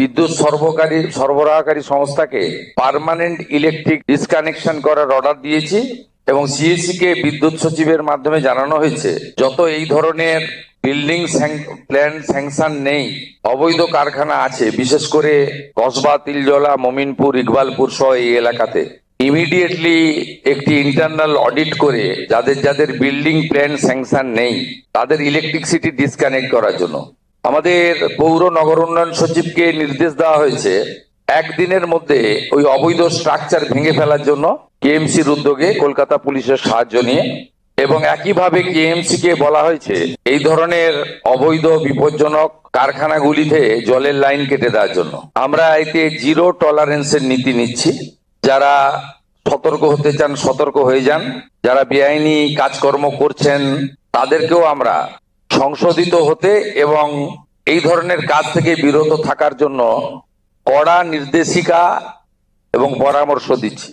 বিদ্যুৎ সরবরাহকারী সংস্থাকে পার্মানেন্ট ইলেকট্রিক ডিসকানেকশন করার অর্ডার দিয়েছি এবং সিএসসি কে বিদ্যুৎ সচিবের মাধ্যমে জানানো হয়েছে যত এই ধরনের বিল্ডিং প্ল্যান স্যাংশন নেই, অবৈধ কারখানা আছে, বিশেষ করে কসবা, তিলজলা, মমিনপুর, ইকবালপুর সহ এই এলাকাতে ইমিডিয়েটলি একটি ইন্টারনাল অডিট করে যাদের বিল্ডিং প্ল্যান স্যাংশন নেই তাদের ইলেকট্রিসিটি ডিসকানেক্ট করার জন্য আমাদের পৌর নগর উন্নয়ন সচিবকে নির্দেশ দেওয়া হয়েছে একদিনের মধ্যে ওই অবৈধ স্ট্রাকচার ভেঙে ফেলার জন্য কেএমসির উদ্যোগে কলকাতা পুলিশের সাহায্য নিয়ে, এবং একইভাবে কেএমসি কে বলা হয়েছে এই ধরনের অবৈধ বিপজ্জনক কারখানাগুলিতে জলের লাইন কেটে দেওয়ার জন্য। আমরা এতে জিরো টলারেন্সের নীতি নিচ্ছি। যারা সতর্ক হতে চান সতর্ক হয়ে যান, যারা বেআইনি কাজকর্ম করছেন তাদেরকেও আমরা সংশোধিত হতে এবং এই ধরনের কাজ থেকে বিরত থাকার জন্য কড়া নির্দেশিকা এবং পরামর্শ দিচ্ছি।